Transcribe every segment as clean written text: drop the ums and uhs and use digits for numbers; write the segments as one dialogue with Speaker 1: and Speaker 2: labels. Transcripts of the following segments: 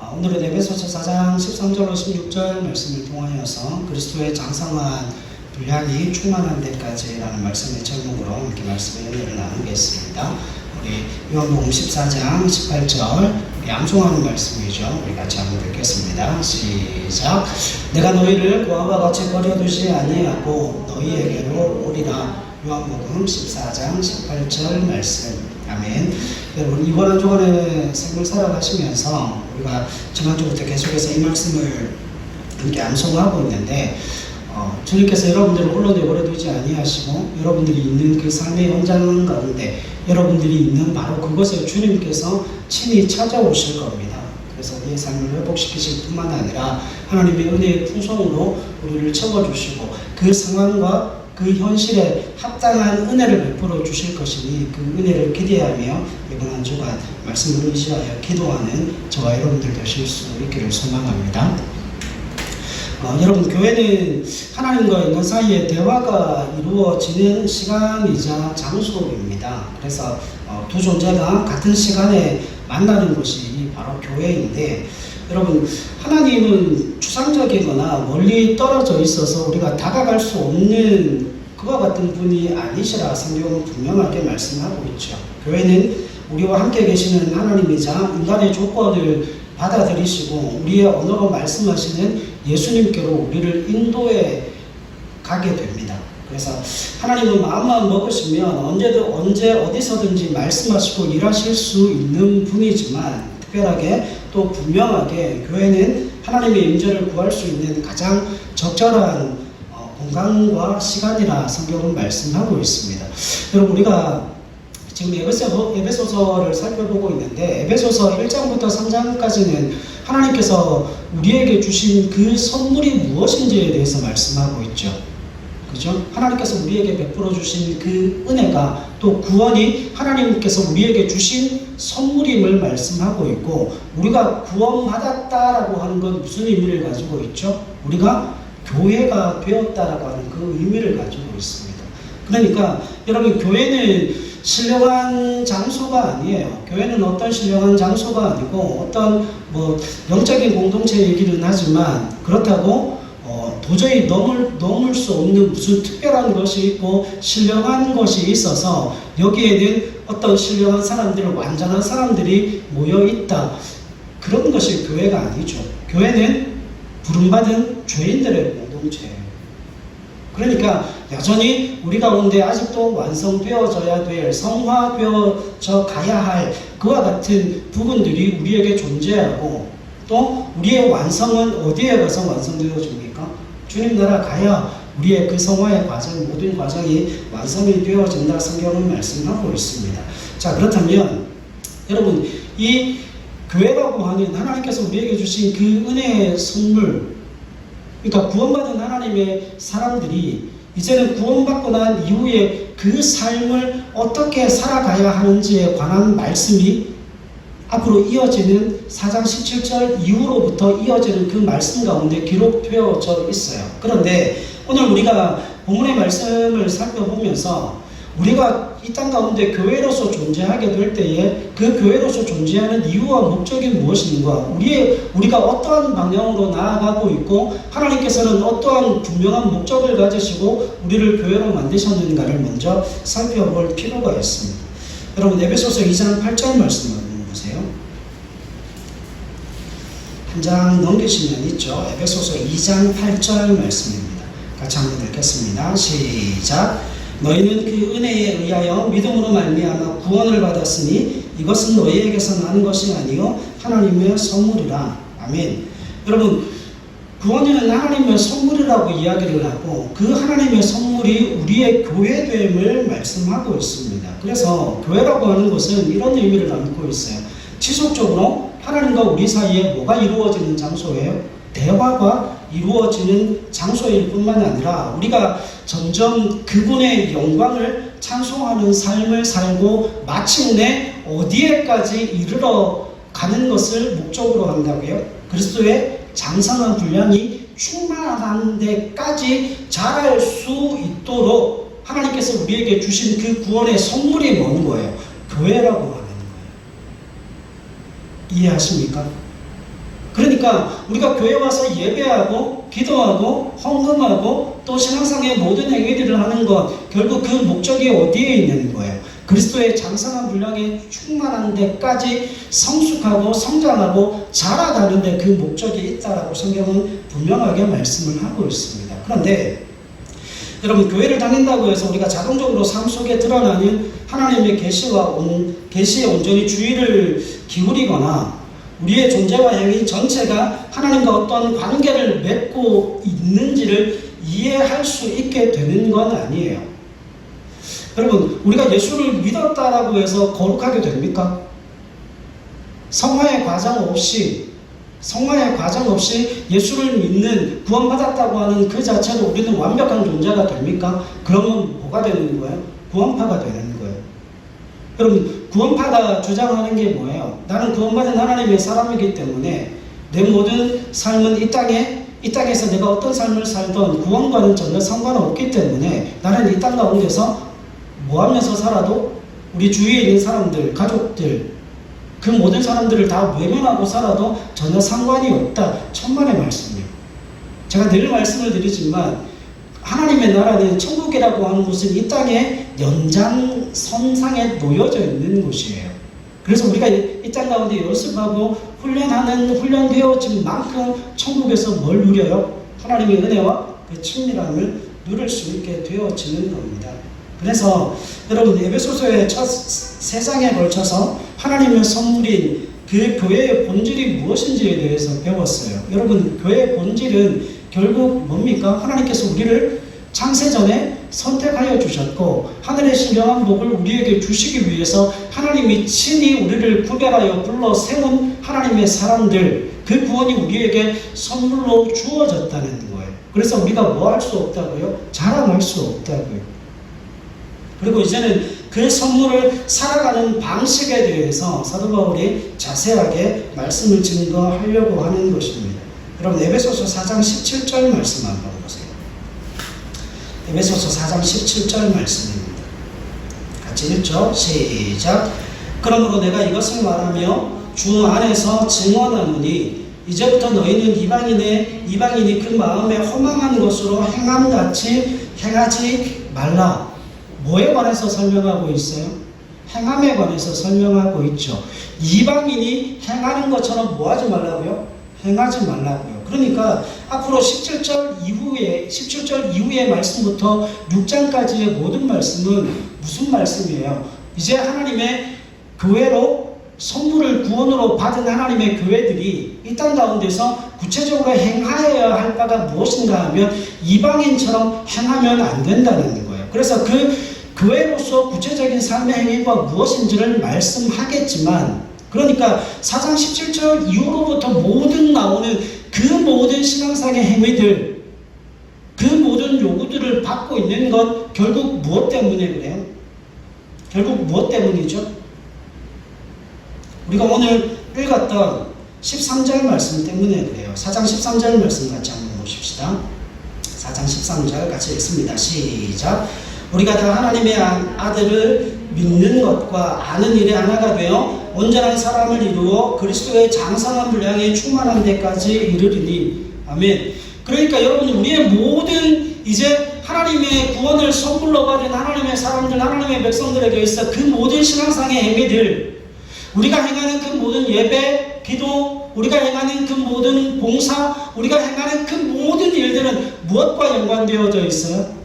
Speaker 1: 오늘은 에베소서 4장 13절로 16절 말씀을 통하여서 그리스도의 장성한 분량이 충만한 데까지라는 말씀의 제목으로 이렇게 말씀의 은혜를 나누겠습니다. 우리 요한복음 14장 18절 암송하는 말씀이죠. 우리 같이 한번 읽겠습니다. 시작. 내가 너희를 고아와 같이 버려두지 아니하고 너희에게로 오리라. 요한복음 14장 18절 말씀. 아멘. 여러분, 이번 한 주간의 생을 살아가시면서 우리가 지난주부터 계속해서 이 말씀을 함께 암송하고 있는데 주님께서 여러분들을 홀로 내버려두지 아니하시고 여러분들이 있는 그 삶의 현장 가운데 여러분들이 있는 바로 그것에 주님께서 친히 찾아오실 겁니다. 그래서 우리의 삶을 회복시키실 뿐만 아니라 하나님의 은혜의 풍성으로 우리를 채워주시고 그 상황과 그 현실에 합당한 은혜를 베풀어 주실 것이니 그 은혜를 기대하며 이번 한 주간 말씀을 의지하여 기도하는 저와 여러분들 되실 수 있기를 소망합니다. 여러분, 교회는 하나님과 인간 사이에 대화가 이루어지는 시간이자 장소입니다. 그래서 두 존재가 같은 시간에 만나는 곳이 바로 교회인데, 여러분, 하나님은 추상적이거나 멀리 떨어져 있어서 우리가 다가갈 수 없는 그와 같은 분이 아니시라 성경은 분명하게 말씀하고 있죠. 교회는 우리와 함께 계시는 하나님이자 인간의 조건을 받아들이시고 우리의 언어로 말씀하시는 예수님께로 우리를 인도해 가게 됩니다. 그래서 하나님은 마음만 먹으시면 언제 어디서든지 말씀하시고 일하실 수 있는 분이지만 특별하게 또 분명하게 교회는 하나님의 임재를 구할 수 있는 가장 적절한 공간과 시간이라 성경은 말씀하고 있습니다. 여러분, 우리가 지금 에베소서를 살펴보고 있는데 에베소서 1장부터 3장까지는 하나님께서 우리에게 주신 그 선물이 무엇인지에 대해서 말씀하고 있죠. 그죠? 하나님께서 우리에게 베풀어 주신 그 은혜가 또 구원이 하나님께서 우리에게 주신 선물임을 말씀하고 있고, 우리가 구원받았다라고 하는 건 무슨 의미를 가지고 있죠? 우리가 교회가 되었다라고 하는 그 의미를 가지고 있습니다. 그러니까 여러분, 교회는 신령한 장소가 아니에요. 교회는 어떤 신령한 장소가 아니고 어떤 영적인 공동체이기는 하지만 그렇다고 도저히 넘을 수 없는 무슨 특별한 것이 있고 신령한 것이 있어서 여기에는 어떤 신령한 사람들, 완전한 사람들이 모여 있다, 그런 것이 교회가 아니죠. 교회는 부름받은 죄인들의 공동체예요. 그러니까 여전히 우리 가운데 아직도 완성되어져야 될, 성화되어져 가야 할 그와 같은 부분들이 우리에게 존재하고, 또 우리의 완성은 어디에 가서 완성되어집니까? 주님 나라 가야 우리의 그 성화의 과정, 모든 과정이 완성이 되어진다 성경은 말씀하고 있습니다. 자, 그렇다면 여러분, 이 교회라고 하는 하나님께서 우리에게 주신 그 은혜의 선물, 그러니까 구원받은 하나님의 사람들이 이제는 구원받고 난 이후에 그 삶을 어떻게 살아가야 하는지에 관한 말씀이 앞으로 이어지는 4장 17절 이후로부터 이어지는 그 말씀 가운데 기록되어져 있어요. 그런데 오늘 우리가 본문의 말씀을 살펴보면서 우리가 이 땅 가운데 교회로서 존재하게 될 때에 그 교회로서 존재하는 이유와 목적이 무엇인가, 우리가 어떠한 방향으로 나아가고 있고 하나님께서는 어떠한 분명한 목적을 가지시고 우리를 교회로 만드셨는가를 먼저 살펴볼 필요가 있습니다. 여러분, 에베소서 2장 8절 말씀을 보세요. 한 장 넘기시면 있죠. 에베소서 2장 8절 말씀입니다. 같이 한번 읽겠습니다. 시작. 너희는 그 은혜에 의하여 믿음으로 말미암아 구원을 받았으니 이것은 너희에게서 나는 것이 아니요 하나님의 선물이라. 아멘. 여러분, 구원은 하나님의 선물이라고 이야기를 하고 그 하나님의 선물이 우리의 교회됨을 말씀하고 있습니다. 그래서 교회라고 하는 것은 이런 의미를 담고 있어요. 지속적으로 하나님과 우리 사이에 뭐가 이루어지는 장소예요? 대화가 이루어지는 장소일 뿐만 아니라 우리가 점점 그분의 영광을 찬송하는 삶을 살고 마침내 어디에까지 이르러 가는 것을 목적으로 한다고요? 그리스도의 장성한 분량이 충만한 데까지 자랄 수 있도록 하나님께서 우리에게 주신 그 구원의 선물이 뭐는 거예요? 교회라고 하는 거예요. 이해하십니까? 그러니까 우리가 교회 와서 예배하고 기도하고 헌금하고 또 신앙상의 모든 행위들을 하는 것, 결국 그 목적이 어디에 있는 거예요? 그리스도의 장성한 분량에 충만한 데까지 성숙하고 성장하고 자라가는 데 그 목적이 있다라고 성경은 분명하게 말씀을 하고 있습니다. 그런데 여러분, 교회를 다닌다고 해서 우리가 자동적으로 삶 속에 드러나는 하나님의 계시에 온전히 주의를 기울이거나 우리의 존재와 행위 전체가 하나님과 어떤 관계를 맺고 있는지를 이해할 수 있게 되는 건 아니에요. 여러분, 우리가 예수를 믿었다라고 해서 거룩하게 됩니까? 성화의 과정 없이 예수를 믿는, 구원받았다고 하는 그 자체로 우리는 완벽한 존재가 됩니까? 그러면 뭐가 되는 거예요? 구원파가 되는 거예요. 여러분, 구원파가 주장하는 게 뭐예요? 나는 구원받은 하나님의 사람이기 때문에 내 모든 삶은 이 땅에서 내가 어떤 삶을 살던 구원과는 전혀 상관없기 때문에 나는 이 땅 가운데서 뭐 하면서 살아도 우리 주위에 있는 사람들, 가족들, 그 모든 사람들을 다 외면하고 살아도 전혀 상관이 없다. 천만의 말씀이에요. 제가 늘 말씀을 드리지만 하나님의 나라는 천국이라고 하는 곳은 이 땅의 연장선상에 놓여져 있는 곳이에요. 그래서 우리가 이 땅 가운데 연습하고 훈련되어진 만큼 천국에서 뭘 누려요? 하나님의 은혜와 그 친밀함을 누릴 수 있게 되어지는 겁니다. 그래서 여러분, 에베소서의 첫 3장에 걸쳐서 하나님의 선물인 그 교회의 본질이 무엇인지에 대해서 배웠어요. 여러분, 교회의 본질은 결국 뭡니까? 하나님께서 우리를 창세전에 선택하여 주셨고 하늘의 신령한 복을 우리에게 주시기 위해서 하나님이 친히 우리를 구별하여 불러 세운 하나님의 사람들, 그 구원이 우리에게 선물로 주어졌다는 거예요. 그래서 우리가 뭐 할 수 없다고요? 자랑할 수 없다고요. 그리고 이제는 그 선물을 살아가는 방식에 대해서 사도 바울이 자세하게 말씀을 증거하려고 하는 것입니다. 여러분, 에베소서 4장 17절 말씀 한번 보세요. 에베소서 4장 17절 말씀입니다. 같이 읽죠. 시작. 그러므로 내가 이것을 말하며 주 안에서 증언하노니 이제부터 너희는 이방인이 그 마음에 허망한 것으로 행함같이 행하지 말라. 뭐에 관해서 설명하고 있어요? 행함에 관해서 설명하고 있죠. 이방인이 행하는 것처럼 뭐 하지 말라고요? 행하지 말라고요. 그러니까 앞으로 17절 이후의 말씀부터 6장까지의 모든 말씀은 무슨 말씀이에요? 이제 하나님의 교회로 선물을 구원으로 받은 하나님의 교회들이 이 땅 가운데서 구체적으로 행하여야 할 바가 무엇인가 하면 이방인처럼 행하면 안 된다는 거예요. 그래서 그 교회로서 구체적인 삶의 행위가 무엇인지를 말씀하겠지만, 그러니까 4장 17절 이후로부터 모든 나오는 그 모든 신앙상의 행위들, 그 모든 요구들을 받고 있는 것, 결국 무엇 때문에 그래요? 결국 무엇 때문이죠? 우리가 오늘 읽었던 13절 말씀 때문에 그래요. 4장 13절 말씀 같이 한번 보십시다. 4장 13절 같이 읽습니다. 시작. 우리가 다 하나님의 아들을 믿는 것과 아는 일에 하나가 되어 온전한 사람을 이루어 그리스도의 장성한 분량에 충만한 데까지 이르리니. 아멘. 그러니까 여러분, 우리의 모든 이제 하나님의 구원을 선물로 받은 하나님의 사람들, 하나님의 백성들에게 있어 그 모든 신앙상의 행위들, 우리가 행하는 그 모든 예배, 기도, 우리가 행하는 그 모든 봉사, 우리가 행하는 그 모든 일들은 무엇과 연관되어져 있어요?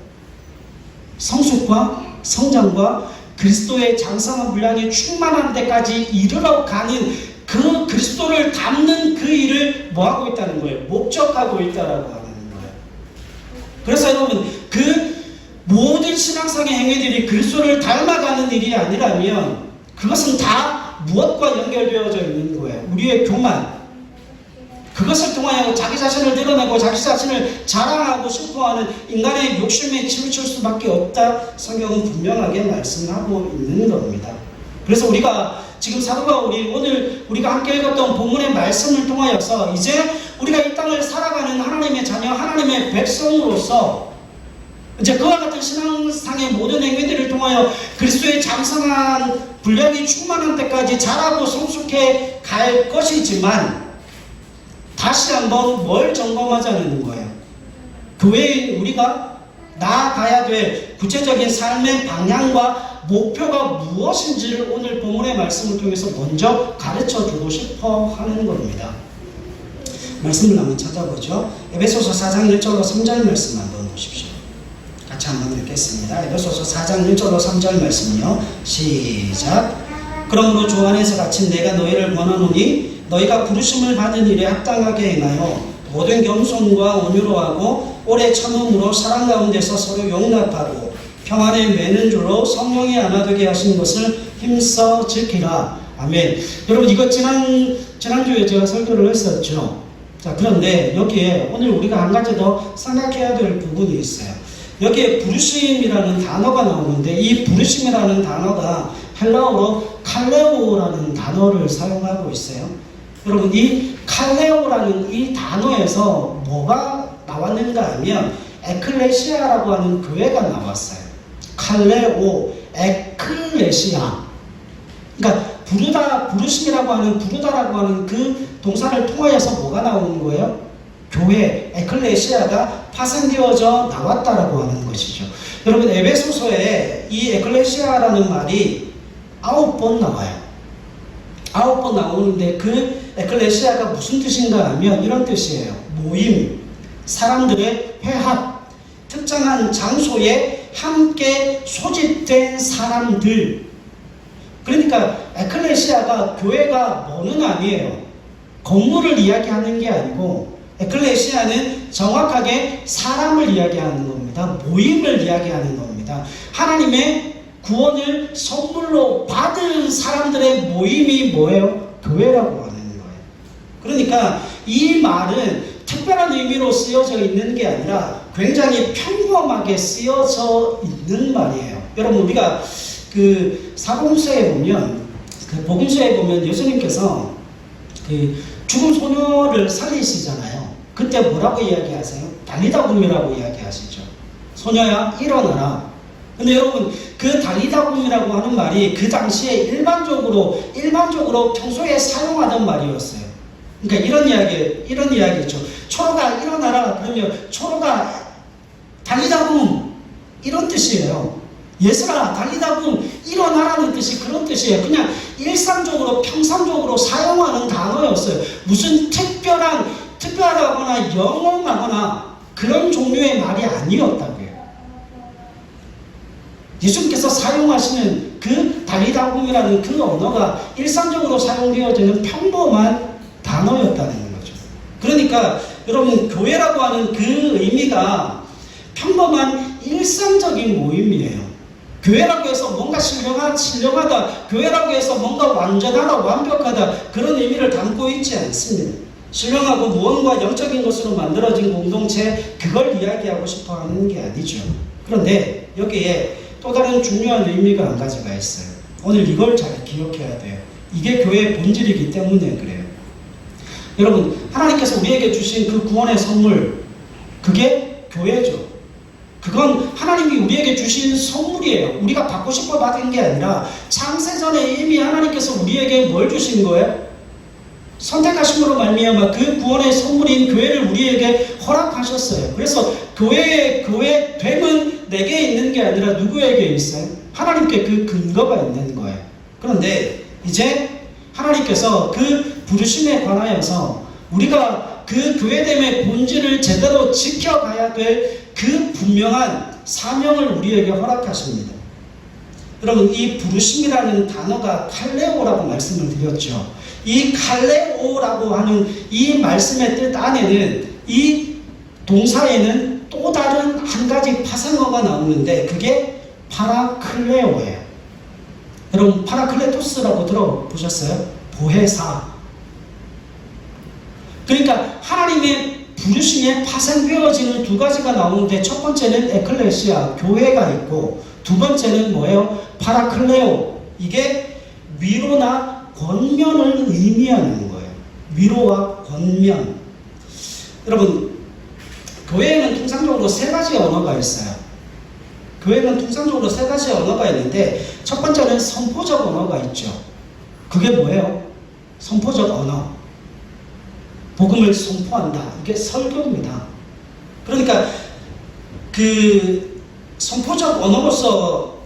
Speaker 1: 성숙과 성장과 그리스도의 장성한 분량이 충만한 데까지 이르러가는 그 그리스도를 담는 그 일을 뭐하고 있다는 거예요? 목적하고 있다라고 하는 거예요. 그래서 여러분, 그 모든 신앙상의 행위들이 그리스도를 닮아가는 일이 아니라면 그것은 다 무엇과 연결되어져 있는 거예요? 우리의 교만, 그것을 통하여 자기 자신을 드러내고 자기 자신을 자랑하고 싶어하는 인간의 욕심에 치우칠 수밖에 없다. 성경은 분명하게 말씀하고 있는 겁니다. 그래서 우리가 지금 사도 바울이 오늘 우리가 함께 읽었던 본문의 말씀을 통하여서 이제 우리가 이 땅을 살아가는 하나님의 자녀, 하나님의 백성으로서 이제 그와 같은 신앙상의 모든 행위들을 통하여 그리스도의 장성한 분량이 충만한 때까지 자라고 성숙해 갈 것이지만, 다시 한번 뭘 점검하자는 거예요? 교회인 우리가 나아가야 될 구체적인 삶의 방향과 목표가 무엇인지를 오늘 본문의 말씀을 통해서 먼저 가르쳐주고 싶어 하는 겁니다. 말씀을 한번 찾아보죠. 에베소서 4장 1절로 3절 말씀 한번 보십시오. 같이 한번 읽겠습니다. 에베소서 4장 1절로 3절 말씀이요. 시작. 그러므로 주 안에서 갇힌 내가 너희를 권하노니 너희가 부르심을 받은 일에 합당하게 행하여 모든 겸손과 온유로 하고 오래 참음으로 사랑 가운데서 서로 용납하고 평안에 매는 줄로 성령이 하나 되게 하신 것을 힘써 지키라. 아멘. 여러분 이거 지난주에 제가 설교를 했었죠. 자, 그런데 여기에 오늘 우리가 한 가지 더 생각해야 될 부분이 있어요. 여기에 부르심이라는 단어가 나오는데 이 부르심이라는 단어가 헬라어로 칼레오라는 단어를 사용하고 있어요. 여러분 이 칼레오라는 이 단어에서 뭐가 나왔는가 하면 에클레시아라고 하는 교회가 나왔어요. 칼레오, 에클레시아. 그러니까 부르심이라고 하는 부르다라고 하는 그 동사를 통하여서 뭐가 나오는 거예요? 교회, 에클레시아가 파생되어져 나왔다라고 하는 것이죠. 여러분 에베소서에 이 에클레시아라는 말이 9번 나와요. 9번 나오는데 그 에클레시아가 무슨 뜻인가 하면 이런 뜻이에요. 모임, 사람들의 회합, 특정한 장소에 함께 소집된 사람들. 그러니까 에클레시아가 교회가 뭐는 아니에요. 건물을 이야기하는 게 아니고 에클레시아는 정확하게 사람을 이야기하는 겁니다. 모임을 이야기하는 겁니다. 하나님의 구원을 선물로 받은 사람들의 모임이 뭐예요? 교회라고 하는 거예요. 그러니까 이 말은 특별한 의미로 쓰여져 있는 게 아니라 굉장히 평범하게 쓰여져 있는 말이에요. 여러분 우리가 그 사복음서에 보면 그 복음서에 보면 예수님께서 그 죽은 소녀를 살리시잖아요. 그때 뭐라고 이야기하세요? 달리다굼이라고 이야기하시죠. 소녀야 일어나라. 근데 여러분 그 달리다굼이라고 하는 말이 그 당시에 일반적으로 평소에 사용하던 말이었어요. 그러니까 이런 이야기죠. 초로가 일어나라. 그러면 초로가 달리다굼 이런 뜻이에요. 예수라 달리다굼 일어나라는 뜻이 그런 뜻이에요. 그냥 일상적으로 평상적으로 사용하는 단어였어요. 무슨 특별하거나 영험하거나 그런 종류의 말이 아니었다고요. 예수님께서 사용하시는 그 달리다굼이라는 그 언어가 일상적으로 사용되어지는 평범한 단어였다는 거죠. 그러니까 여러분 교회라고 하는 그 의미가 평범한 일상적인 모임이에요. 교회라고 해서 뭔가 신령하다, 교회라고 해서 뭔가 완전하다, 완벽하다 그런 의미를 담고 있지 않습니다. 신령하고 무언가 영적인 것으로 만들어진 공동체 그걸 이야기하고 싶어 하는 게 아니죠. 그런데 여기에 또 다른 중요한 의미가 한 가지가 있어요. 오늘 이걸 잘 기억해야 돼요. 이게 교회의 본질이기 때문에 그래요. 여러분 하나님께서 우리에게 주신 그 구원의 선물 그게 교회죠. 그건 하나님이 우리에게 주신 선물이에요. 우리가 받고 싶어 받은 게 아니라 창세전에 이미 하나님께서 우리에게 뭘 주신 거예요? 선택하심으로 말미암아 그 구원의 선물인 교회를 우리에게 허락하셨어요. 그래서 교회됨은 내게 있는 게 아니라 누구에게 있어요? 하나님께 그 근거가 있는 거예요. 그런데 이제 하나님께서 그 부르심에 관하여서 우리가 그 교회됨의 본질을 제대로 지켜가야 될 그 분명한 사명을 우리에게 허락하십니다. 여러분 이 부르심이라는 단어가 칼레오라고 말씀을 드렸죠. 이 칼레오라고 하는 이 말씀의 뜻 안에는 이 동사에는 또 다른 한 가지 파생어가 나오는데 그게 파라클레오예요. 여러분 파라클레토스라고 들어보셨어요? 보혜사. 그러니까 하나님의 부르심에 파생되어지는 두 가지가 나오는데 첫 번째는 에클레시아, 교회가 있고 두 번째는 뭐예요? 파라클레오. 이게 위로나 권면을 의미하는 거예요. 위로와 권면. 여러분 교회에는 통상적으로 세 가지 언어가 있어요. 교회는 통상적으로 세 가지 언어가 있는데 첫 번째는 선포적 언어가 있죠. 그게 뭐예요? 선포적 언어. 복음을 선포한다. 이게 설교입니다. 그러니까 그 선포적 언어로서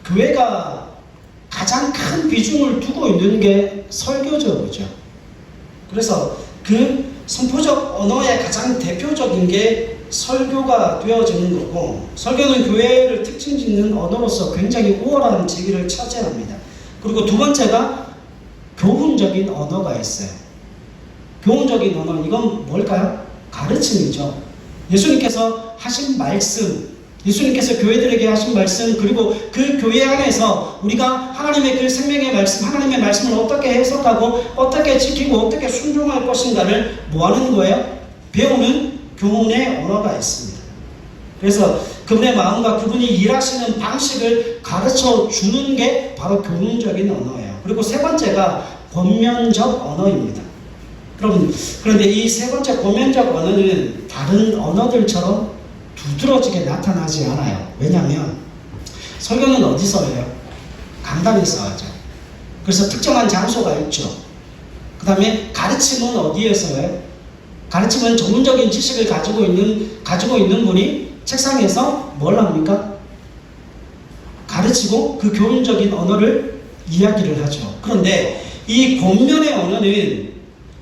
Speaker 1: 교회가 가장 큰 비중을 두고 있는 게 설교죠. 그죠? 그래서 그 선포적 언어의 가장 대표적인 게 설교가 되어지는 거고, 설교는 교회를 특징 짓는 언어로서 굉장히 우월한 지위를 차지합니다. 그리고 두 번째가 교훈적인 언어가 있어요. 교훈적인 언어, 이건 뭘까요? 가르침이죠. 예수님께서 하신 말씀, 예수님께서 교회들에게 하신 말씀, 그리고 그 교회 안에서 우리가 하나님의 그 생명의 말씀, 하나님의 말씀을 어떻게 해석하고 어떻게 지키고 어떻게 순종할 것인가를 뭐 하는 거예요? 배우는 교훈의 언어가 있습니다. 그래서 그분의 마음과 그분이 일하시는 방식을 가르쳐 주는 게 바로 교훈적인 언어예요. 그리고 세 번째가 권면적 언어입니다. 여러분, 그런데 이 세 번째 권면적 언어는 다른 언어들처럼 두드러지게 나타나지 않아요. 왜냐하면 설교는 어디서 해요? 강단에서 하죠. 그래서 특정한 장소가 있죠. 그 다음에 가르침은 어디에서 해요? 가르침은 전문적인 지식을 가지고 있는 분이 책상에서 뭘 합니까? 가르치고 그 교훈적인 언어를 이야기를 하죠. 그런데 이 권면의 언어는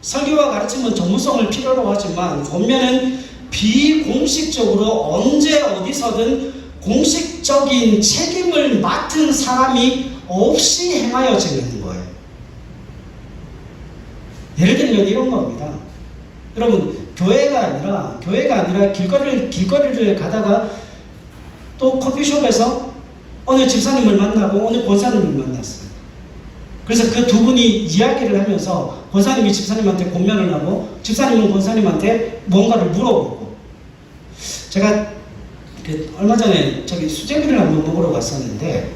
Speaker 1: 설교와 가르침은 전문성을 필요로 하지만 권면은 비공식적으로 언제 어디서든 공식적인 책임을 맡은 사람이 없이 행하여지는 거예요. 예를 들면 이런 겁니다. 여러분, 교회가 아니라 길거리를 가다가 또 커피숍에서 어느 집사님을 만나고 어느 권사님을 만났어요. 그래서 그 두 분이 이야기를 하면서 권사님이 집사님한테 권면을 하고 집사님은 권사님한테 뭔가를 물어보고, 제가 얼마 전에 수제비를 한번 먹으러 갔었는데,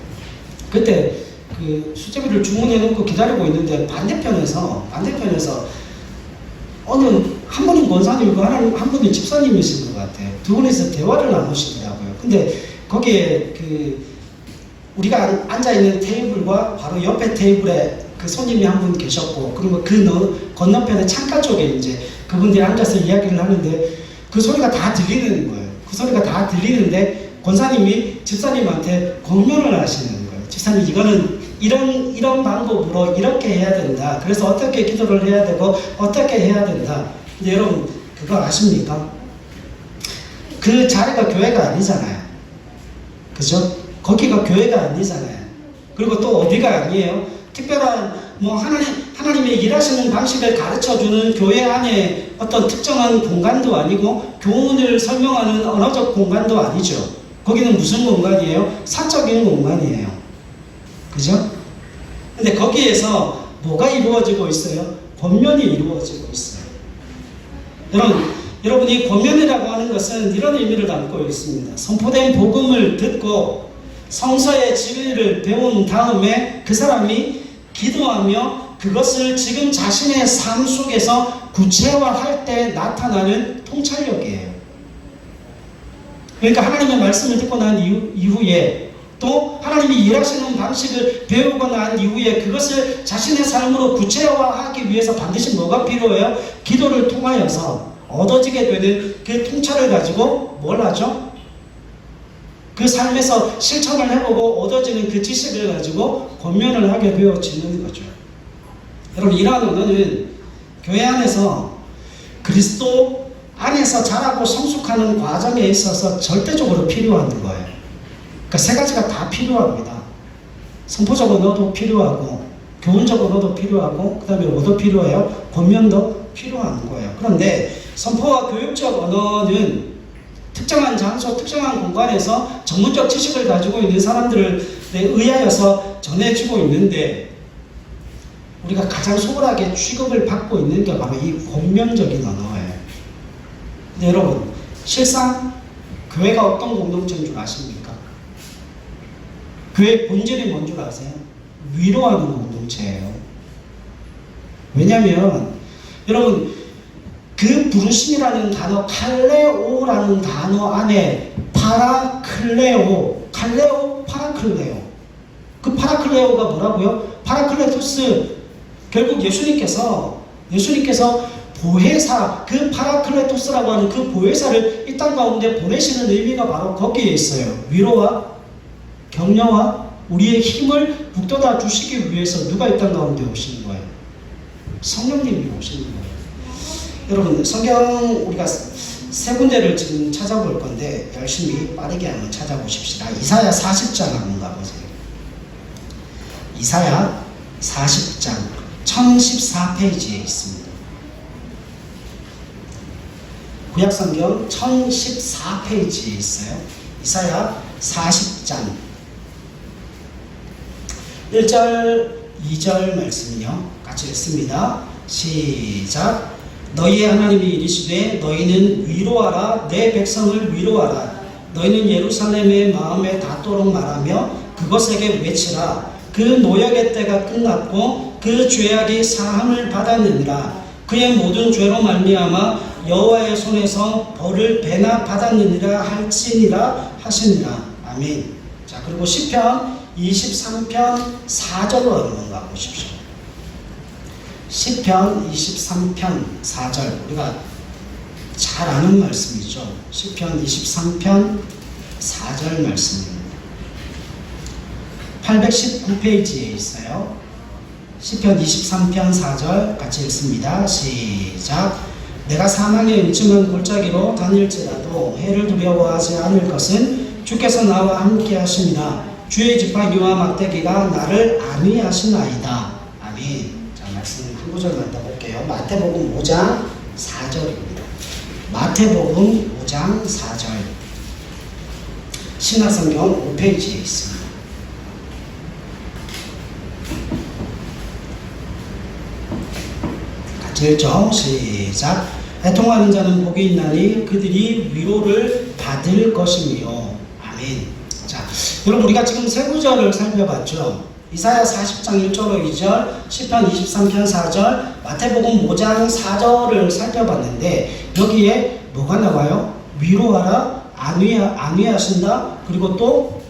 Speaker 1: 그때 그 수제비를 주문해 놓고 기다리고 있는데 반대편에서 어느 한 분은 권사님이고 한 분은 집사님이신 것 같아요. 두 분이서 대화를 나누시더라고요. 근데 거기에 우리가 앉아있는 테이블과 바로 옆에 테이블에 그 손님이 한 분 계셨고, 그리고 그 건너편에 창가 쪽에 이제 그분들이 앉아서 이야기를 하는데 그 소리가 다 들리는 거예요. 그 소리가 다 들리는데 권사님이 집사님한테 권면을 하시는 거예요. 집사님, 이거는 이런 방법으로 이렇게 해야 된다. 그래서 어떻게 기도를 해야 되고 어떻게 해야 된다. 근데 여러분, 그거 아십니까? 그 자리가 교회가 아니잖아요. 그죠? 거기가 교회가 아니잖아요. 그리고 또 어디가 아니에요? 특별한 하나님의 일하시는 방식을 가르쳐주는 교회 안에 어떤 특정한 공간도 아니고 교훈을 설명하는 언어적 공간도 아니죠. 거기는 무슨 공간이에요? 사적인 공간이에요. 그죠? 근데 거기에서 뭐가 이루어지고 있어요? 권면이 이루어지고 있어요. 여러분이 권면이라고 하는 것은 이런 의미를 담고 있습니다. 선포된 복음을 듣고 성서의 진리를 배운 다음에 그 사람이 기도하며 그것을 지금 자신의 삶 속에서 구체화할 때 나타나는 통찰력이에요. 그러니까 하나님의 말씀을 듣고 난 이후에 또 하나님이 일하시는 방식을 배우고 난 이후에 그것을 자신의 삶으로 구체화하기 위해서 반드시 뭐가 필요해요? 기도를 통하여서 얻어지게 되는 그 통찰을 가지고 뭘 하죠? 그 삶에서 실천을 해보고 얻어지는 그 지식을 가지고 권면을 하게 되어지는 거죠. 여러분, 이러한 언어는 교회 안에서 그리스도 안에서 자라고 성숙하는 과정에 있어서 절대적으로 필요한 거예요. 그러니까 세 가지가 다 필요합니다. 선포적 언어도 필요하고 교훈적 언어도 필요하고 그 다음에 뭐도 필요해요? 권면도 필요한 거예요. 그런데 선포와 교육적 언어는 특정한 장소, 특정한 공간에서 전문적 지식을 가지고 있는 사람들에 의하여서 전해지고 있는데 우리가 가장 소홀하게 취급을 받고 있는 게 바로 이 권면적인 언어예요. 근데 여러분, 실상 교회가 어떤 공동체인 줄 아십니까? 교회의 본질이 뭔 줄 아세요? 위로하는 공동체예요. 왜냐하면 여러분, 그 부르심이라는 단어, 칼레오라는 단어 안에 파라클레오, 파라클레오. 그 파라클레오가 뭐라고요? 파라클레토스. 결국 예수님께서 예수님께서 보혜사, 그 파라클레토스라고 하는 그 보혜사를 이 땅 가운데 보내시는 의미가 바로 거기에 있어요. 위로와 격려와 우리의 힘을 북돋아 주시기 위해서 누가 이 땅 가운데 오시는 거예요? 성령님이 오시는 거예요. 여러분, 성경 우리가 세 군데를 지금 찾아볼 건데 열심히 빠르게 한번 찾아보십시다. 이사야 40장 한번 가보세요. 이사야 40장 1014페이지에 있습니다. 구약성경 1014페이지에 있어요. 이사야 40장 1절 2절 말씀은요, 같이 읽습니다. 시작. 너희의 하나님이 이르시되 너희는 위로하라, 내 백성을 위로하라. 너희는 예루살렘의 마음에 닿도록 말하며 그것에게 외치라. 그 노역의 때가 끝났고 그 죄악이 사함을 받았느니라. 그의 모든 죄로 말미암아 여호와의 손에서 벌을 배나 받았느니라 할지니라 하시니라. 아멘. 자, 그리고 시편 23편 4절로 한번 가보십시오. 시편 23편 4절, 우리가 잘 아는 말씀이죠. 시편 23편 4절 말씀입니다. 819페이지에 있어요. 시편 23편 4절 같이 읽습니다. 시작. 내가 사망의 음침한 골짜기로 다닐지라도 해를 두려워하지 않을 것은 주께서 나와 함께 하심이라. 주의 지팡이와 막대기가 나를 안위하시나이다. 아멘. 자, 말씀 한 구절만 더 볼게요. 마태복음 5장 4절입니다. 마태복음 5장 4절. 신약성경 5페이지에 있습니다. 같이 읽죠. 시작. 애통하는 자는 복이 있나니 그들이 위로를 받을 것이며. 아멘. 자, 여러분, 우리가 지금 세 구절을 살펴봤죠. 이사야 40장 1절로 2절, 시편 23편 4절, 마태복음 5장 4절을 살펴봤는데 여기에 뭐가 나와요? 위로하라, 안위하신다, 그리고 또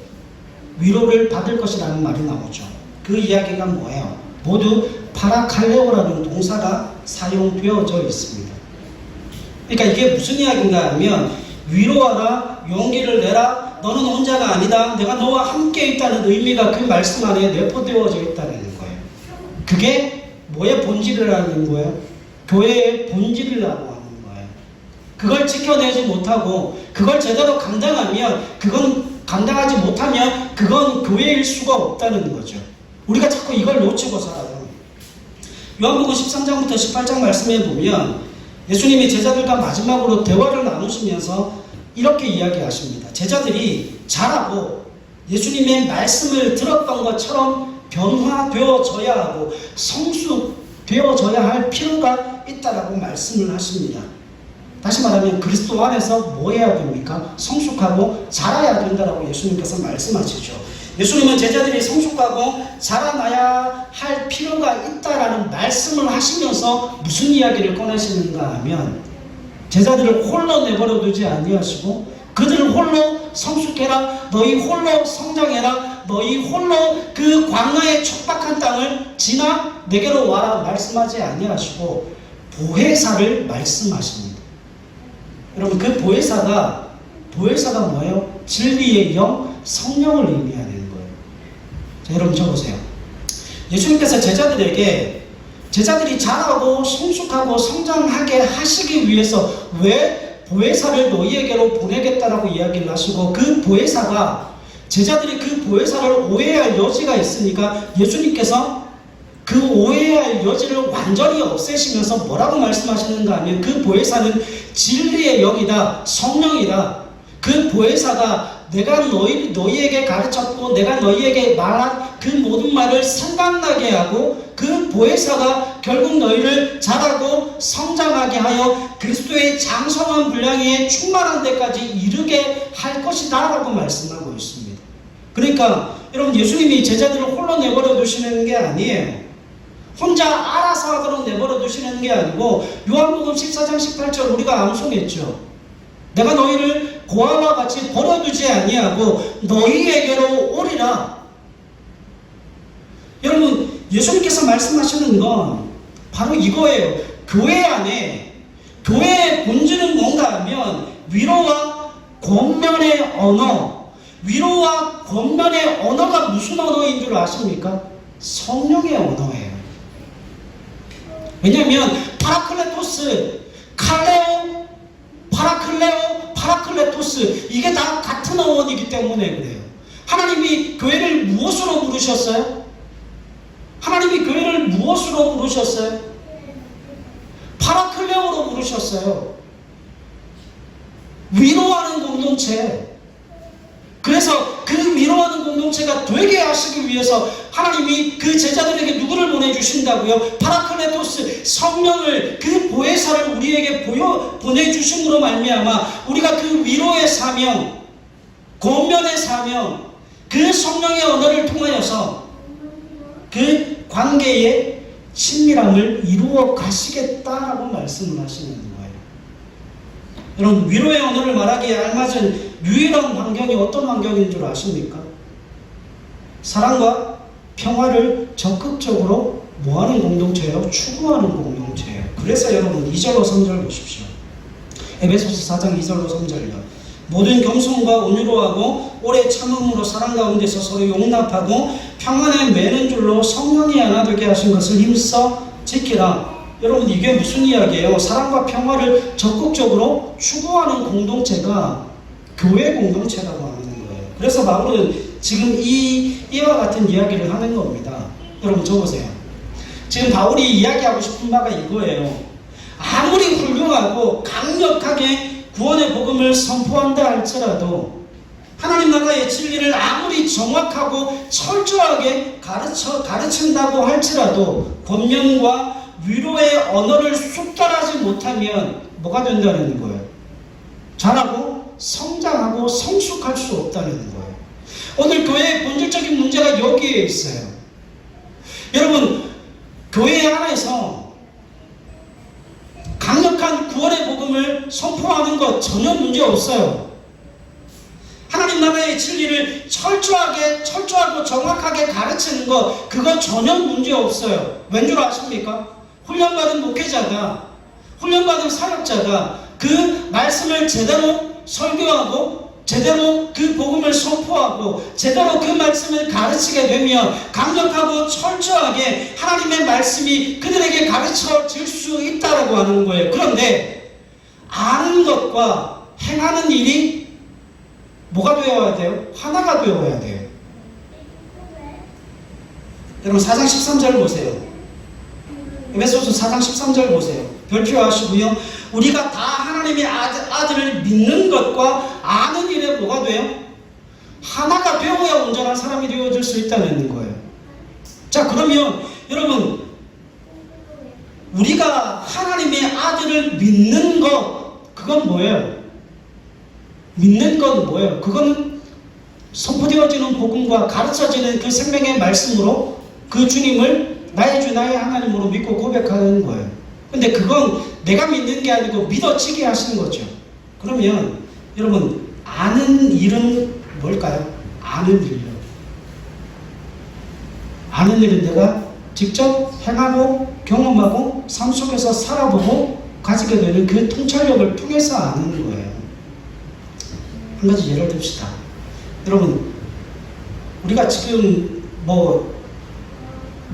Speaker 1: 위로를 받을 것이라는 말이 나오죠. 그 이야기가 뭐예요? 모두 파라칼레오라는 동사가 사용되어져 있습니다. 그러니까 이게 무슨 이야기인가 하면, 위로하라, 용기를 내라, 너는 혼자가 아니다, 내가 너와 함께 있다는 의미가 그 말씀 안에 내포되어져 있다는 거예요. 그게 뭐의 본질이라는 거예요? 교회의 본질이라고 하는 거예요. 그걸 지켜내지 못하고 그걸 제대로 감당하지 못하면 그건 교회일 수가 없다는 거죠. 우리가 자꾸 이걸 놓치고 살아요. 요한복음 13장부터 18장 말씀에 보면 예수님이 제자들과 마지막으로 대화를 나누시면서 이렇게 이야기하십니다. 제자들이 자라고 예수님의 말씀을 들었던 것처럼 변화되어져야 하고 성숙되어져야 할 필요가 있다라고 말씀을 하십니다. 다시 말하면 그리스도 안에서 뭐 해야 됩니까? 성숙하고 자라야 된다라고 예수님께서 말씀하시죠. 예수님은 제자들이 성숙하고 자라나야 할 필요가 있다라는 말씀을 하시면서 무슨 이야기를 꺼내시는가 하면, 제자들을 홀로 내버려 두지 아니하시고 그들을 홀로 성숙해라, 너희 홀로 성장해라, 너희 홀로 그 광야의 척박한 땅을 지나 내게로 와라 말씀하지 아니하시고 보혜사를 말씀하십니다. 여러분, 그 보혜사가 뭐예요? 진리의 영, 성령을 의미하는 거예요. 자, 여러분 적으세요. 예수님께서 제자들이 자라고 성숙하고 성장하게 하시기 위해서 왜 보혜사를 너희에게로 보내겠다라고 이야기를 하시고, 그 보혜사가, 제자들이 그 보혜사를 오해할 여지가 있으니까 예수님께서 그 오해할 여지를 완전히 없애시면서 뭐라고 말씀하시는가 하면, 그 보혜사는 진리의 영이다, 성령이다. 그 보혜사가 내가 너희에게 가르쳤고 내가 너희에게 말한 그 모든 말을 생각나게 하고, 그 보혜사가 결국 너희를 자라고 성장하게 하여 그리스도의 장성한 분량에 충만한 데까지 이르게 할 것이다 라고 말씀하고 있습니다. 그러니까 여러분, 예수님이 제자들을 홀로 내버려 두시는 게 아니에요. 혼자 알아서 하도록 내버려 두시는 게 아니고, 요한복음 14장 18절 우리가 암송했죠. 내가 너희를 고아와 같이 버려두지 아니하고 너희에게로 오리라. 여러분, 예수님께서 말씀하시는 건 바로 이거예요. 교회 안에, 교회의 본질은 뭔가 하면 위로와 권면의 언어, 위로와 권면의 언어가 무슨 언어인 줄 아십니까? 성령의 언어예요. 왜냐하면 파라클레토스, 칼레오, 파라클레오, 파라클레토스, 이게 다 같은 어원이기 때문에 그래요. 하나님이 교회를 무엇으로 부르셨어요? 하나님이 교회를 무엇으로 부르셨어요? 파라클레오로 부르셨어요. 위로하는 공동체. 그래서 그 위로하는 공동체가 되게 하시기 위해서 하나님이 그 제자들에게 누구를 보내주신다고요? 파라클레토스, 성령을, 그 보혜사를 우리에게 보내주심으로 말미암아 우리가 그 위로의 사명, 권면의 사명, 그 성령의 언어를 통하여서 그 관계의 친밀함을 이루어 가시겠다라고 말씀을 하시는 거예요. 여러분, 위로의 언어를 말하기에 알맞은 유일한 환경이 어떤 환경인 줄 아십니까? 사랑과 평화를 적극적으로 뭐하는 공동체예요? 추구하는 공동체예요. 그래서 여러분 2절로 3절 보십시오. 에베소서 4장 2절로 3절요. 모든 겸손과 온유로하고 오래 참음으로 사랑 가운데서 서로 용납하고 평안에 매는 줄로 성령이 하나 되게 하신 것을 힘써 지키라. 여러분, 이게 무슨 이야기예요? 사랑과 평화를 적극적으로 추구하는 공동체가 교회 공동체라고 하는 거예요. 그래서 바울은 지금 이와 같은 이야기를 하는 겁니다. 여러분 적으세요. 지금 바울이 이야기하고 싶은 바가 이거예요. 아무리 훌륭하고 강력하게 구원의 복음을 선포한다 할지라도, 하나님 나라의 진리를 아무리 정확하고 철저하게 가르친다고 할지라도 권면과 위로의 언어를 숙달하지 못하면 뭐가 된다는 거예요? 자라고 성장하고 성숙할 수 없다는 거예요. 오늘 교회의 본질적인 문제가 여기에 있어요. 여러분, 교회 안에서 강력한 구원의 복음을 선포하는 것 전혀 문제 없어요. 하나님 나라의 진리를 철저하고 정확하게 가르치는 것, 그거 전혀 문제 없어요. 왠 줄 아십니까? 훈련받은 목회자가, 훈련받은 사역자가 그 말씀을 제대로 설교하고 제대로 그 복음을 선포하고 제대로 그 말씀을 가르치게 되면 강력하고 철저하게 하나님의 말씀이 그들에게 가르쳐질 수 있다고 하는 거예요. 그런데 아는 것과 행하는 일이 뭐가 되어야 돼요? 하나가 되어야 돼요. 여러분 4장 13절 보세요. 에베소서 4장 13절 보세요. 별표하시고요. 우리가 다 하나님의 아들을 믿는 것과 아는 일에 뭐가 돼요? 하나가 되어야 온전한 사람이 되어질 수 있다는 거예요. 자, 그러면 여러분, 우리가 하나님의 아들을 믿는 것, 그건 뭐예요? 믿는 건 뭐예요? 그건 선포되어지는 복음과 가르쳐지는 그 생명의 말씀으로 그 주님을 나의 주 나의 하나님으로 믿고 고백하는 거예요. 근데 그건 내가 믿는 게 아니고 믿어지게 하시는 거죠. 그러면 여러분, 아는 일은 뭘까요? 아는 일이요. 아는 일은 내가 직접 행하고 경험하고 삶 속에서 살아보고 가지게 되는 그 통찰력을 통해서 아는 거예요. 한 가지 예를 듭시다. 여러분, 우리가 지금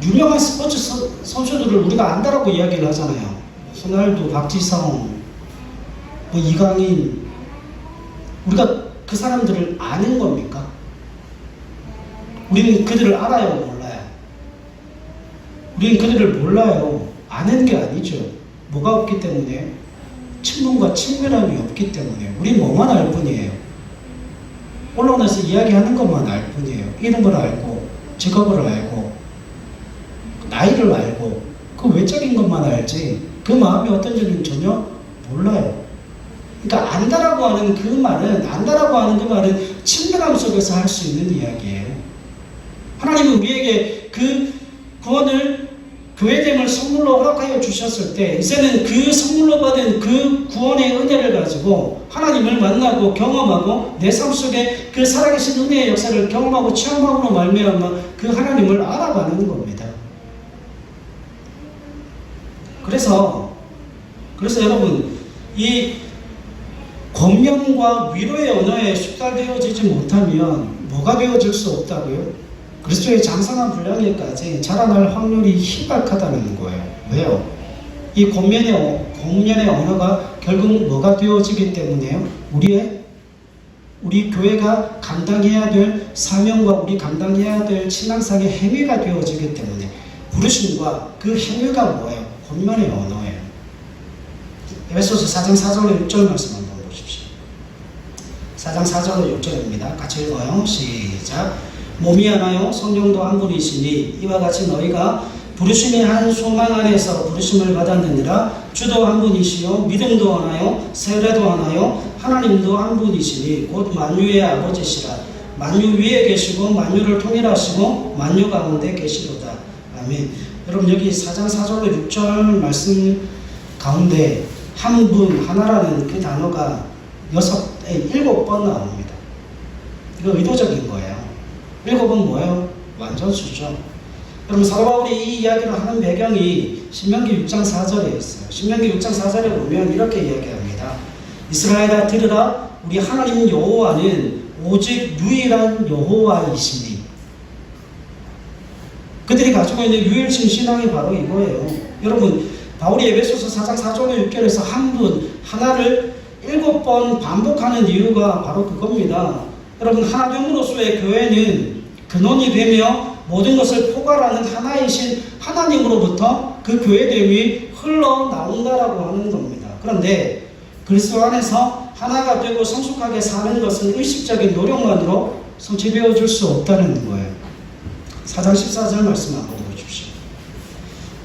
Speaker 1: 유명한 스포츠 선수들을 우리가 안다라고 이야기를 하잖아요. 호날두, 박지성, 이강인. 우리가 그 사람들을 아는 겁니까? 우리는 그들을 알아요, 몰라요? 우리는 그들을 몰라요. 아는 게 아니죠. 뭐가 없기 때문에? 친분과 친밀함이 없기 때문에. 우린 뭐만 알 뿐이에요. 언론에서 이야기하는 것만 알 뿐이에요. 이름을 알고, 직업을 알고, 나이를 알고, 그 외적인 것만 알지 그 마음이 어떤지는 전혀 몰라요. 그러니까 안다라고 하는 그 말은 친밀함 속에서 할 수 있는 이야기예요. 하나님은 우리에게 그 구원을, 교회됨을 선물로 허락하여 주셨을 때 이제는 그 선물로 받은 그 구원의 은혜를 가지고 하나님을 만나고 경험하고 내 삶 속에 그 살아계신 은혜의 역사를 경험하고 체험함으로 말미암아 그 하나님을 알아가는 겁니다. 그래서 그래서 여러분, 이 권면과 위로의 언어에 숙달되어지지 못하면 뭐가 되어질 수 없다고요? 그리스도의 장성한 분량에까지 자라날 확률이 희박하다는 거예요. 왜요? 이 권면의 언어가 결국 뭐가 되어지기 때문에요? 우리 교회가 감당해야 될 사명과 우리 감당해야 될 신앙상의 행위가 되어지기 때문에 부르심과 그 행위가 뭐예요? 권면의 언어예요. 에베소서 4장 4절로 6절 말씀 한번 보십시오. 4장 4절로 6절입니다. 같이 읽어요. 시작. 몸이 하나요 성령도 한 분이시니 이와 같이 너희가 부르심의 한 소망 안에서 부르심을 받았느니라. 주도 한 분이시요 믿음도 하나요 세례도 하나요 하나님도 한 분이시니 곧 만유의 아버지시라. 만유 위에 계시고 만유를 통일하시고 만유 가운데 계시도다. 아멘. 여러분, 여기 4장 4절로 6절 말씀 가운데 한 분, 하나라는 그 단어가 7번 나옵니다. 이거 의도적인 거예요. 7은 뭐예요? 완전수죠. 여러분, 사도 바울이 이 이야기를 하는 배경이 신명기 6장 4절에 있어요. 신명기 6장 4절에 보면 이렇게 이야기합니다. 이스라엘아 들으라. 우리 하나님 여호와는 오직 유일한 여호와이시니. 그들이 가지고 있는 유일신 신앙이 바로 이거예요. 여러분, 바울이 에베소서 4장 4절로 6절에서 한 분, 하나를 7번 반복하는 이유가 바로 그겁니다. 여러분, 하나됨으로서의 교회는 근원이 되며 모든 것을 포괄하는 하나이신 하나님으로부터 그 교회됨이 흘러나온다라고 하는 겁니다. 그런데 그리스도 안에서 하나가 되고 성숙하게 사는 것은 의식적인 노력만으로 성취되어 줄 수 없다는 거예요. 4장 14절 말씀 한번 보십시오.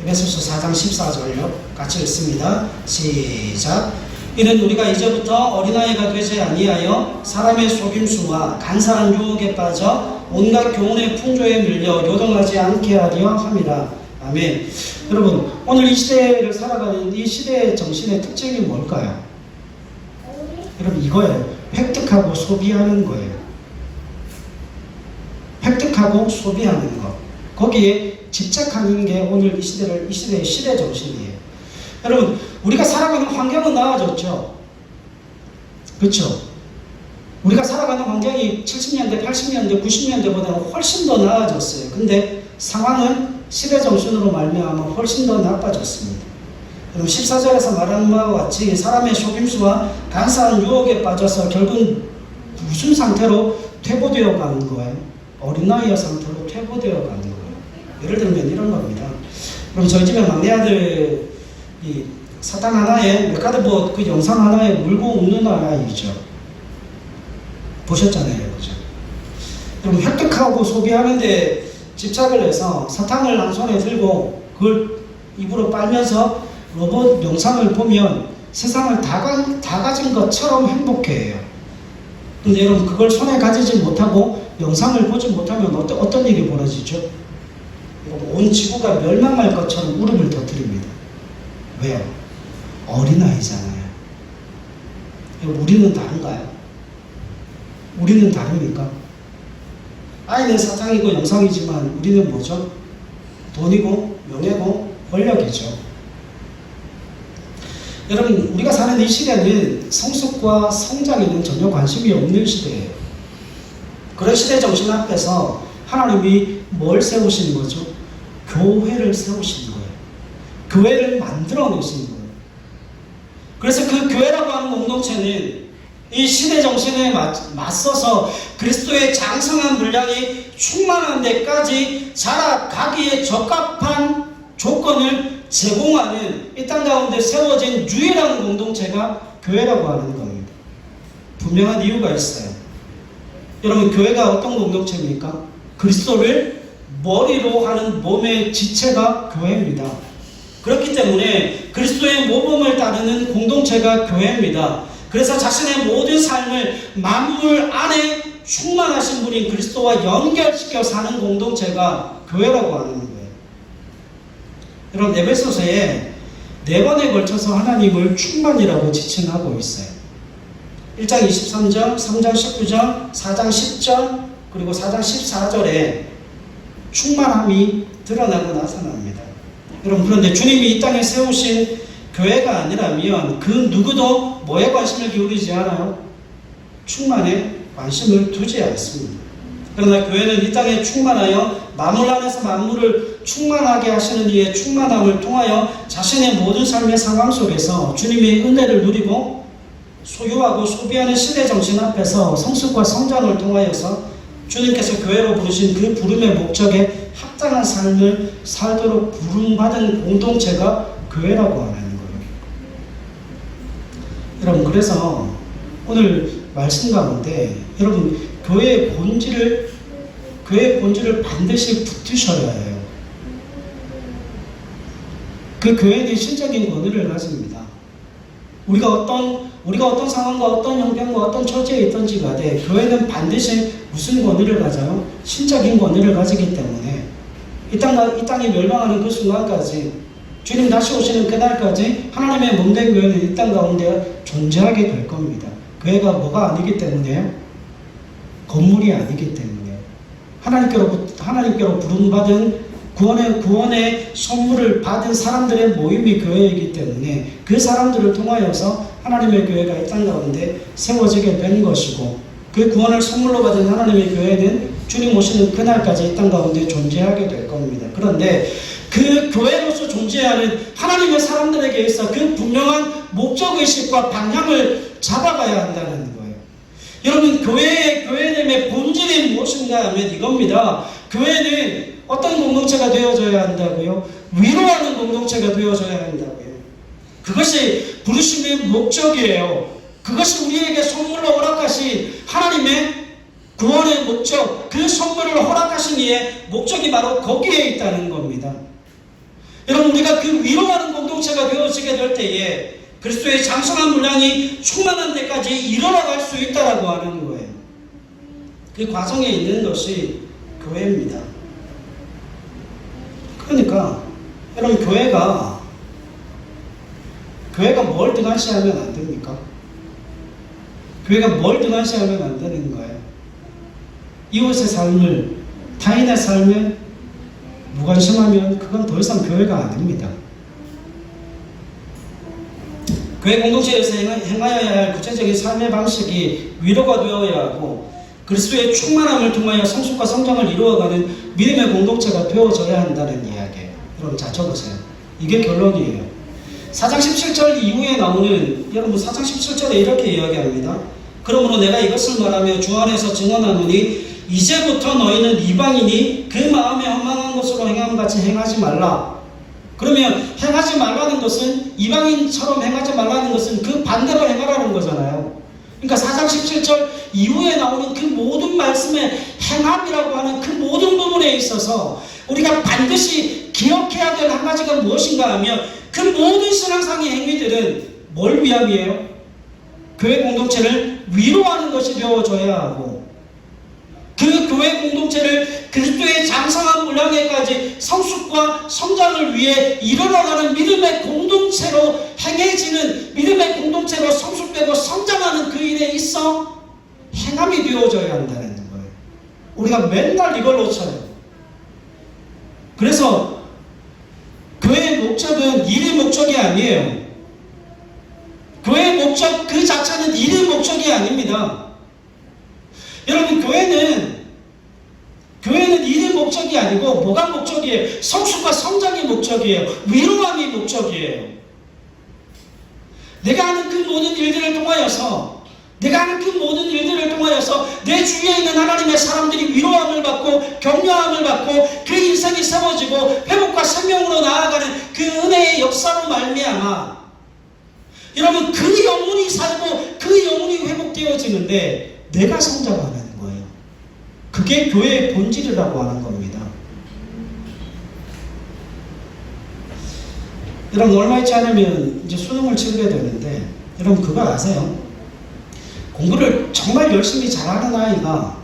Speaker 1: 에베소서 4장 14절요. 같이 읽습니다. 시작. 이는 우리가 이제부터 어린아이가 되지 아니하여 사람의 속임수와 간사한 유혹에 빠져 온갖 교훈의 풍조에 밀려 요동하지 않게 하려 함이라. 아멘. 여러분, 오늘 이 시대를 살아가는 이 시대의 정신의 특징이 뭘까요? 여러분, 이거예요. 획득하고 소비하는 거예요. 획득하고 소비하는 것. 거기에 집착하는 게 오늘 이 시대의 시대 정신이에요. 여러분, 우리가 살아가는 환경은 나아졌죠. 그렇죠? 우리가 살아가는 환경이 70년대, 80년대, 90년대보다는 훨씬 더 나아졌어요. 근데 상황은 시대 정신으로 말미암아 훨씬 더 나빠졌습니다. 여러분, 14절에서 말하는 바와 같이 사람의 속임수와 간사한 유혹에 빠져서 결국 무슨 상태로 퇴보되어 가는 거예요? 어린아이의 상태로 퇴보되어 가는 거예요. 예를 들면 이런 겁니다. 그럼 저희 집에 막내 아들 이 사탕 하나에 메카드봇 그 영상 하나에 물고 웃는 아이죠. 보셨잖아요, 그죠? 그럼 획득하고 소비하는데 집착을 해서 사탕을 한 손에 들고 그걸 입으로 빨면서 로봇 영상을 보면 세상을 다 가진 것처럼 행복해해요. 근데 여러분, 그걸 손에 가지지 못하고 영상을 보지 못하면 어떤 일이 벌어지죠? 온 지구가 멸망할 것처럼 울음을 터뜨립니다. 왜요? 어린아이잖아요. 우리는 다른가요? 우리는 다릅니까? 아이는 사탕이고 영상이지만 우리는 뭐죠? 돈이고 명예고 권력이죠. 여러분, 우리가 사는 이 시대는 성숙과 성장에는 전혀 관심이 없는 시대예요. 그런 시대 정신 앞에서 하나님이 뭘 세우시는 거죠? 교회를 세우시는 거예요. 교회를 만들어내시는 거예요. 그래서 그 교회라고 하는 공동체는 이 시대 정신에 맞서서 그리스도의 장성한 분량이 충만한 데까지 자라가기에 적합한 조건을 제공하는 이 땅 가운데 세워진 유일한 공동체가 교회라고 하는 겁니다. 분명한 이유가 있어요. 여러분, 교회가 어떤 공동체입니까? 그리스도를 머리로 하는 몸의 지체가 교회입니다. 그렇기 때문에 그리스도의 모범을 따르는 공동체가 교회입니다. 그래서 자신의 모든 삶을 만물 안에 충만하신 분인 그리스도와 연결시켜 사는 공동체가 교회라고 하는 거예요. 여러분, 에베소서에 4번에 걸쳐서 하나님을 충만이라고 지칭하고 있어요. 1장 23절, 3장 19절, 4장 10절, 그리고 4장 14절에 충만함이 드러나고 나타납니다. 여러분, 그런데 주님이 이 땅에 세우신 교회가 아니라면 그 누구도 뭐에 관심을 기울이지 않아요? 충만에 관심을 두지 않습니다. 그러나 교회는 이 땅에 충만하여 만물 안에서 만물을 충만하게 하시는 이의 충만함을 통하여 자신의 모든 삶의 상황 속에서 주님의 은혜를 누리고 소유하고 소비하는 시대 정신 앞에서 성숙과 성장을 통하여서 주님께서 교회로 부르신 그 부름의 목적에 합당한 삶을 살도록 부름받은 공동체가 교회라고 하는 거예요. 여러분, 그래서 오늘 말씀 가운데 여러분 교회의 본질을 반드시 붙으셔야 해요. 그 교회는 신적인 권위를 가집니다. 우리가 어떤 상황과 어떤 형편과 어떤 처지에 있든지 간에 교회는 반드시 무슨 권위를 가져요? 신적인 권위를 가지기 때문에 이 땅이 멸망하는 그 순간까지, 주님 다시 오시는 그날까지 하나님의 몸된 교회는 이 땅 가운데 존재하게 될 겁니다. 교회가 뭐가 아니기 때문에요? 건물이 아니기 때문에 하나님께로 부름받은 구원의 선물을 받은 사람들의 모임이 교회이기 때문에 그 사람들을 통하여서 하나님의 교회가 이 땅 가운데 세워지게 된 것이고, 그 구원을 선물로 받은 하나님의 교회는 주님 오시는 그날까지 이 땅 가운데 존재하게 될 겁니다. 그런데 그 교회로서 존재하는 하나님의 사람들에게 있어 그 분명한 목적의식과 방향을 잡아가야 한다는 거예요. 여러분, 교회됨의 본질이 무엇인가 하면 이겁니다. 교회는 어떤 공동체가 되어져야 한다고요? 위로하는 공동체가 되어져야 한다고요. 그것이 부르심의 목적이에요. 그것이 우리에게 선물로 허락하신 하나님의 구원의 목적, 그 선물을 허락하신 이의 목적이 바로 거기에 있다는 겁니다. 여러분, 우리가 그 위로하는 공동체가 되어지게 될 때에 그리스도의 장성한 분량이 충만한 데까지 이르러갈 수 있다라고 하는 거예요. 그 과정에 있는 것이 교회입니다. 그러니까 여러분, 교회가 뭘 등한시하면 안 됩니까? 교회가 뭘 등한시하면 안 되는 거예요? 이웃의 삶을, 타인의 삶에 무관심하면 그건 더 이상 교회가 아닙니다. 교회 공동체에서 행하여야 할 구체적인 삶의 방식이 위로가 되어야 하고, 그리스도의 충만함을 통하여 성숙과 성장을 이루어가는 믿음의 공동체가 되어져야 한다는 이야기예요. 여러분 잘 적으세요. 이게 결론이에요. 4장 17절 이후에 나오는, 여러분 4장 17절에 이렇게 이야기합니다. 그러므로 내가 이것을 말하며 주 안에서 증언하노니 이제부터 너희는 이방인이 그 마음에 험망한 것으로 행함같이 행하지 말라. 그러면 행하지 말라는 것은, 이방인처럼 행하지 말라는 것은 그 반대로 행하라는 거잖아요. 그러니까 4장 17절 이후에 나오는 그 모든 말씀의 행함이라고 하는 그 모든 부분에 있어서 우리가 반드시 기억해야 될 한 가지가 무엇인가 하면, 그 모든 신앙상의 행위들은 뭘 위함이에요? 교회 공동체를 위로하는 것이 되어져야 하고, 그 교회 공동체를 그리스도의 장성한 분량에까지 성숙과 성장을 위해 이르러가는 믿음의 공동체로 행해지는, 믿음의 공동체로 성숙되고 성장하는 그 일에 있어 행함이 되어져야 한다는 거예요. 우리가 맨날 이걸 놓쳐요. 그래서 교회의 목적은 일이 목적이 아니에요. 교회의 목적 그 자체는 일이 목적이 아닙니다. 여러분, 교회는 일이 목적이 아니고 뭐가 목적이에요? 성숙과 성장이 목적이에요. 위로함이 목적이에요. 내가 하는 그 모든 일들을 통하여서 내 주위에 있는 하나님의 사람들이 위로함을 받고 격려함을 받고 그 인생이 세워지고 회복과 생명으로 나아가는 그 은혜의 역사로 말미암아 여러분, 그 영혼이 살고 그 영혼이 회복되어지는데 내가 성장하는 거예요. 그게 교회의 본질이라고 하는 겁니다. 여러분, 얼마 있지 않으면 이제 수능을 치르게 되는데, 여러분 그거 아세요? 공부를 정말 열심히 잘하는 아이가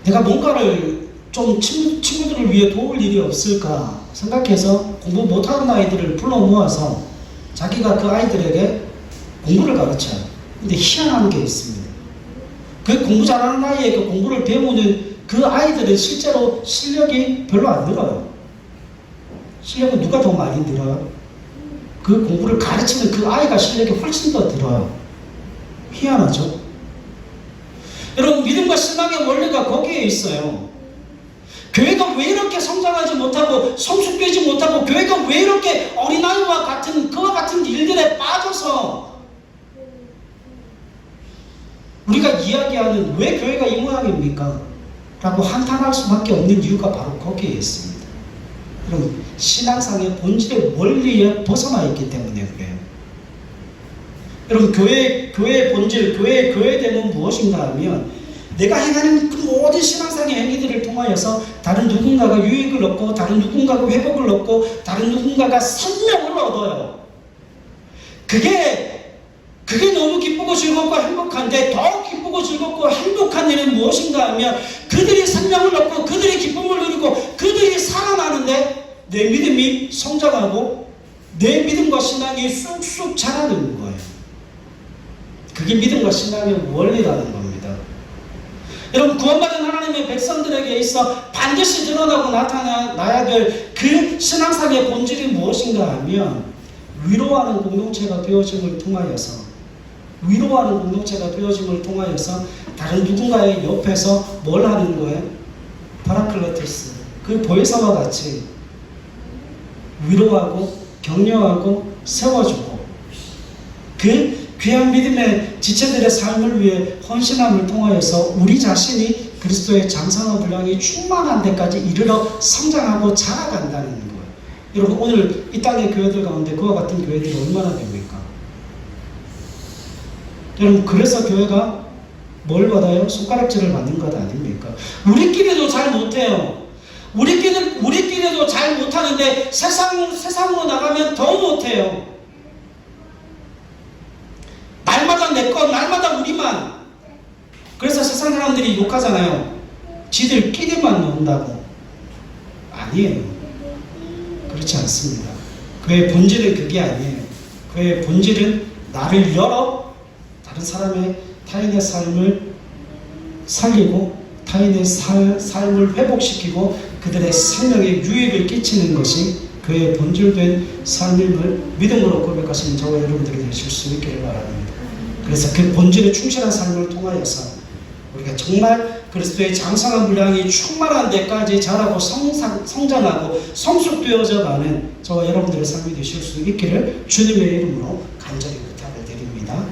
Speaker 1: 내가 뭔가를 좀 친구들을 위해 도울 일이 없을까 생각해서 공부 못하는 아이들을 불러 모아서 자기가 그 아이들에게 공부를 가르쳐요. 근데 희한한 게 있습니다. 그 공부 잘하는 아이의 그 공부를 배우는 그 아이들은 실제로 실력이 별로 안 늘어요. 실력은 누가 더 많이 늘어요? 그 공부를 가르치는 그 아이가 실력이 훨씬 더 들어요. 희한하죠? 여러분, 믿음과 신앙의 원리가 거기에 있어요. 교회가 왜 이렇게 성장하지 못하고 성숙되지 못하고 교회가 왜 이렇게 어린아이와 같은 그와 같은 일들에 빠져서 우리가 이야기하는 왜 교회가 이 모양입니까? 라고 한탄할 수밖에 없는 이유가 바로 거기에 있습니다. 여러분, 신앙상의 본질의 원리에 벗어나 있기 때문에 그래요. 여러분, 교회의 본질, 교회의 됨은 무엇인가 하면 내가 행하는 그 모든 신앙상의 행위들을 통하여서 다른 누군가가 유익을 얻고 다른 누군가가 회복을 얻고 다른 누군가가 생명을 얻어요. 그게 너무 기쁘고 즐겁고 행복한데 더 기쁘고 즐겁고 행복한 일은 무엇인가 하면 그들이 생명을 얻고 그들이 기쁨을 누리고 그들이 살아나는데 내 믿음이 성장하고 내 믿음과 신앙이 쑥쑥 자라는 거예요. 그게 믿음과 신앙의 원리라는 겁니다. 여러분, 구원받은 하나님의 백성들에게 있어 반드시 드러나고 나타나야 될 그 신앙상의 본질이 무엇인가 하면 위로하는 공동체가 되어짐을 통하여서 다른 누군가의 옆에서 뭘 하는 거예요? 파라클레토스, 그 보혜사와 같이 위로하고 격려하고 세워주고 그 귀한 믿음의 지체들의 삶을 위해 헌신함을 통하여서 우리 자신이 그리스도의 장성한 분량이 충만한 데까지 이르러 성장하고 자라간다는 거예요. 여러분, 오늘 이 땅의 교회들 가운데 그와 같은 교회들이 얼마나 됩니까? 여러분, 그래서 교회가 뭘 받아요? 손가락질을 받는 것 아닙니까? 우리끼리도 잘 못해요. 우리끼리도 잘 못하는데 세상으로 나가면 더 못해요. 날마다 내 것, 날마다 우리만. 그래서 세상 사람들이 욕하잖아요. 지들끼리만 논다고. 아니에요. 그렇지 않습니다. 그의 본질은 그게 아니에요. 그의 본질은 나를 열어 다른 타인의 삶을 살리고 타인의 삶을 회복시키고 그들의 생명에 유익을 끼치는 것이 그의 본질된 삶임을 믿음으로 고백하시는 저와 여러분들이 되실 수 있기를 바랍니다. 그래서 그 본질에 충실한 삶을 통하여서 우리가 정말 그리스도의 장성한 분량이 충만한 데까지 자라고 성장하고 성숙되어져 가는 저와 여러분들의 삶이 되실 수 있기를 주님의 이름으로 간절히